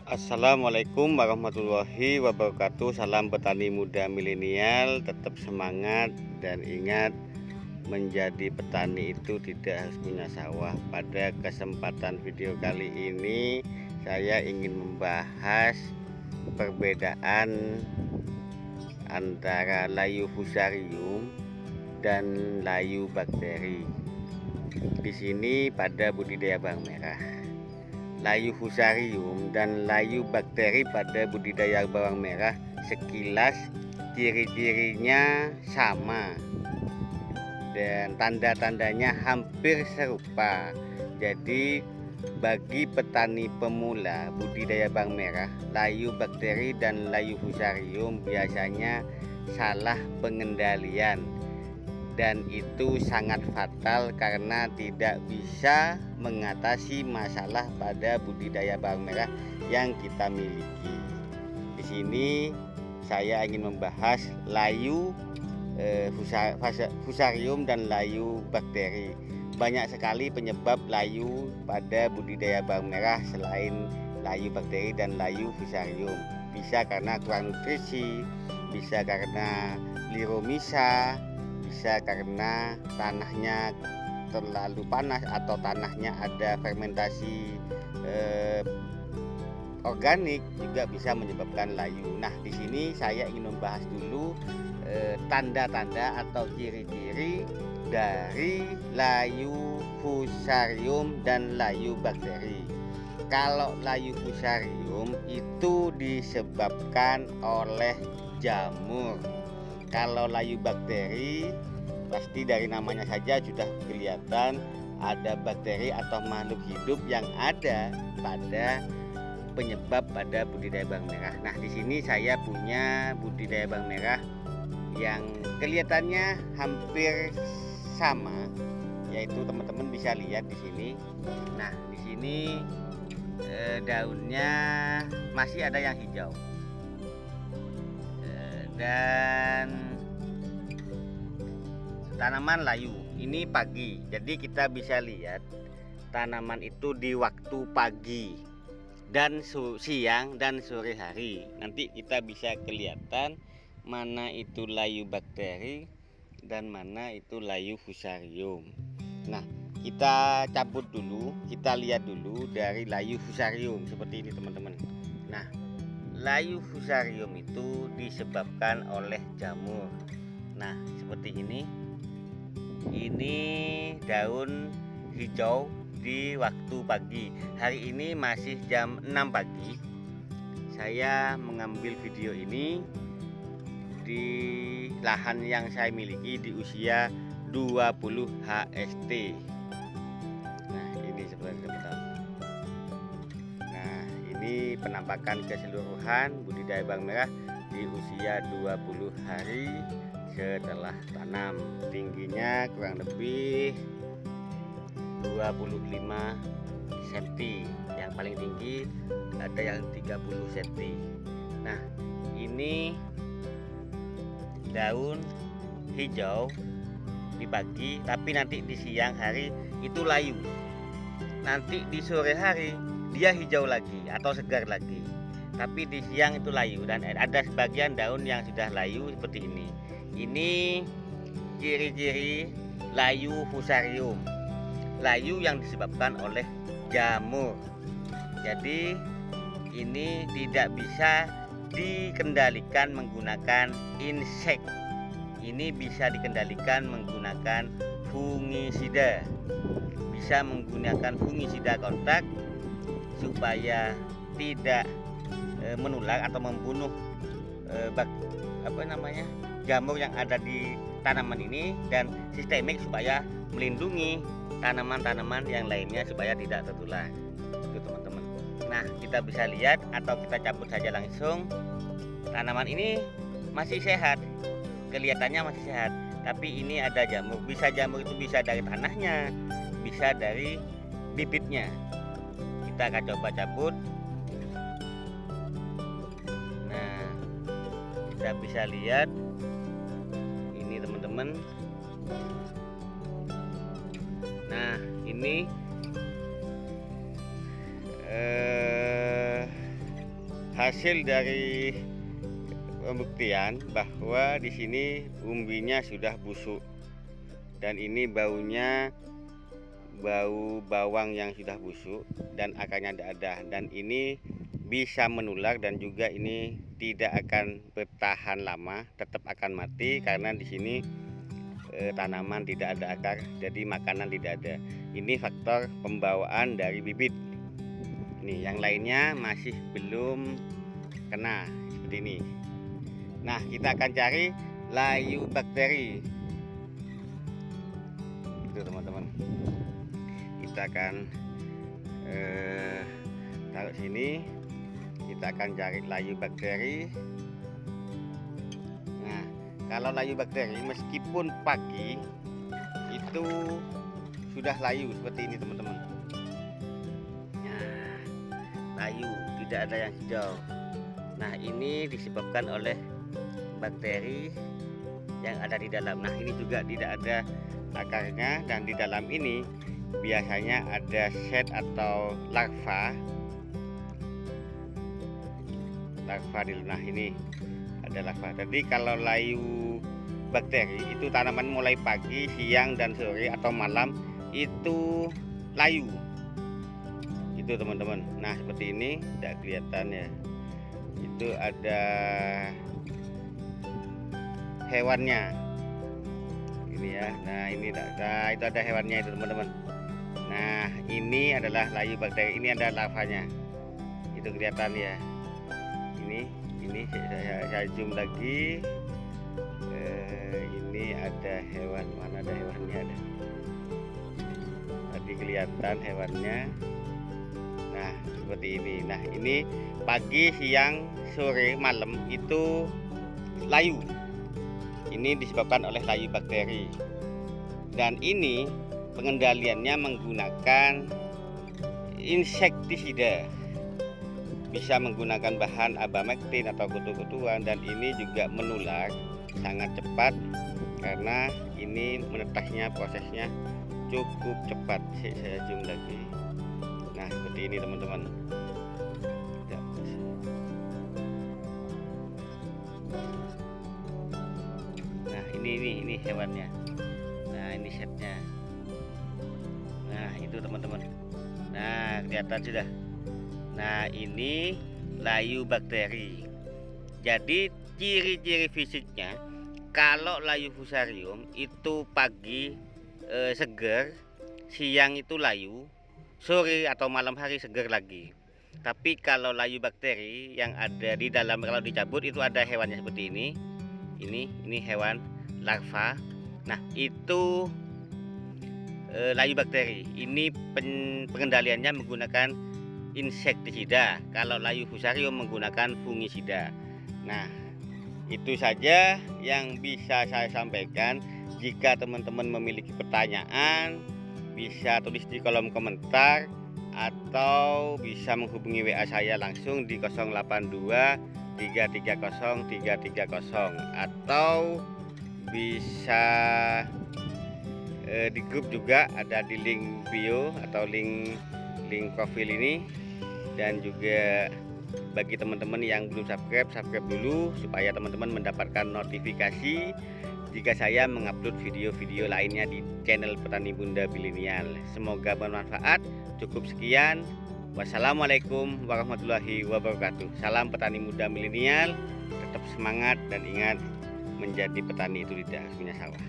Assalamualaikum warahmatullahi wabarakatuh. Salam petani muda milenial, tetap semangat dan ingat, menjadi petani itu tidak harus punya sawah. Pada kesempatan video kali ini saya ingin membahas perbedaan antara layu fusarium dan layu bakteri. Di sini pada budidaya bawang merah, layu fusarium dan layu bakteri pada budidaya bawang merah sekilas ciri-cirinya sama dan tanda-tandanya hampir serupa. Jadi bagi petani pemula budidaya bawang merah, layu bakteri dan layu fusarium biasanya salah pengendalian, dan itu sangat fatal karena tidak bisa mengatasi masalah pada budidaya bawang merah yang kita miliki. Di sini saya ingin membahas layu fusarium dan layu bakteri. Banyak sekali penyebab layu pada budidaya bawang merah selain layu bakteri dan layu fusarium. Bisa karena kurang nutrisi, bisa karena liromisa, bisa karena tanahnya terlalu panas atau tanahnya ada fermentasi organik, juga bisa menyebabkan layu. Nah, di sini saya ingin membahas dulu tanda-tanda atau ciri-ciri dari layu fusarium dan layu bakteri. Kalau layu fusarium itu disebabkan oleh jamur. Kalau layu bakteri pasti dari namanya saja sudah kelihatan ada bakteri atau makhluk hidup yang ada pada penyebab pada budidaya bawang merah. Nah, di sini saya punya budidaya bawang merah yang kelihatannya hampir sama, yaitu teman-teman bisa lihat di sini. Nah, di sini daunnya masih ada yang hijau. Dan tanaman layu ini pagi, jadi kita bisa lihat tanaman itu di waktu pagi dan siang dan sore hari. Nanti kita bisa kelihatan mana itu layu bakteri dan mana itu layu fusarium. Nah, kita cabut dulu, kita lihat dulu dari layu fusarium seperti ini teman-teman. Nah, layu fusarium itu disebabkan oleh jamur. Nah, seperti ini daun hijau di waktu pagi. Hari ini masih jam 6 pagi. Saya mengambil video ini di lahan yang saya miliki di usia 20 HST. Nah, ini sebenarnya teman-teman. Nah, ini penampakan keseluruhan budidaya bawang merah di usia 20 hari setelah tanam. Tingginya kurang lebih 25 cm, yang paling tinggi ada yang 30 cm. Nah, ini daun hijau di pagi, tapi nanti di siang hari itu layu. Nanti di sore hari dia hijau lagi atau segar lagi, tapi di siang itu layu. Dan ada sebagian daun yang sudah layu seperti ini. Ini ciri-ciri layu fusarium, layu yang disebabkan oleh jamur. Jadi ini tidak bisa dikendalikan menggunakan insek. Ini bisa dikendalikan menggunakan fungisida. Bisa menggunakan fungisida kontak supaya tidak menular atau membunuh jamur yang ada di tanaman ini, dan sistemik supaya melindungi tanaman-tanaman yang lainnya supaya tidak tertular. Itu teman-teman. Nah, kita bisa lihat atau kita cabut saja langsung. Tanaman ini masih sehat, kelihatannya masih sehat, tapi ini ada jamur. Jamur itu bisa dari tanahnya, bisa dari bibitnya. Kita akan coba cabut. Nah, kita bisa lihat ini teman-teman. Nah, ini hasil dari pembuktian bahwa di sini umbinya sudah busuk dan ini baunya bau bawang yang sudah busuk dan akarnya tidak ada, dan ini bisa menular dan juga ini tidak akan bertahan lama, tetap akan mati karena di sini tanaman tidak ada akar, jadi makanan tidak ada. Ini faktor pembawaan dari bibit. Ini yang lainnya masih belum kena seperti ini. Nah, kita akan cari layu bakteri itu teman-teman. Kita akan taruh sini, kita akan cari layu bakteri. Nah, kalau layu bakteri meskipun pagi itu sudah layu seperti ini teman-teman. Nah, layu, tidak ada yang hijau. Nah, ini disebabkan oleh bakteri yang ada di dalam. Nah, ini juga tidak ada akarnya, dan di dalam ini biasanya ada set atau larva di nah ini ada larva. Jadi kalau layu bakteri itu tanaman mulai pagi, siang, dan sore atau malam itu layu itu teman-teman. Nah, seperti ini, tidak kelihatan ya, itu ada hewannya ini ya. Nah, ini nah, itu ada hewannya itu teman-teman. Nah, ini adalah layu bakteri, ini ada larvanya, itu kelihatan ya. Ini saya zoom lagi. Ini ada hewan, mana ada hewannya, ada tadi kelihatan hewannya. Nah, seperti ini. Nah, ini pagi, siang, sore, malam itu layu. Ini disebabkan oleh layu bakteri, dan ini pengendaliannya menggunakan insektisida, bisa menggunakan bahan abamectin atau kutu-kutuan, dan ini juga menular sangat cepat karena ini menetasnya prosesnya cukup cepat. Saya zoom lagi. Nah, seperti ini teman-teman. Nah, ini hewannya. Nah, ini setnya. Nah, itu teman-teman. Nah, kelihatan sudah. Nah, ini layu bakteri. Jadi ciri-ciri fisiknya, kalau layu fusarium itu pagi seger, siang itu layu, sore atau malam hari seger lagi. Tapi kalau layu bakteri yang ada di dalam, kalau dicabut itu ada hewannya seperti ini. Ini hewan larva. Nah, itu layu bakteri. Ini pengendaliannya menggunakan insektisida. Kalau layu fusarium menggunakan fungisida. Nah, itu saja yang bisa saya sampaikan. Jika teman-teman memiliki pertanyaan, bisa tulis di kolom komentar atau bisa menghubungi WA saya langsung di 082 330 330, atau bisa di grup juga, ada di link bio atau link profil ini. Dan juga bagi teman-teman yang belum subscribe dulu supaya teman-teman mendapatkan notifikasi jika saya mengupload video-video lainnya di channel Petani Muda Milenial. Semoga bermanfaat. Cukup sekian. Wassalamualaikum warahmatullahi wabarakatuh. Salam petani muda milenial. Tetap semangat dan ingat, menjadi petani itu tidak harus punya sawah.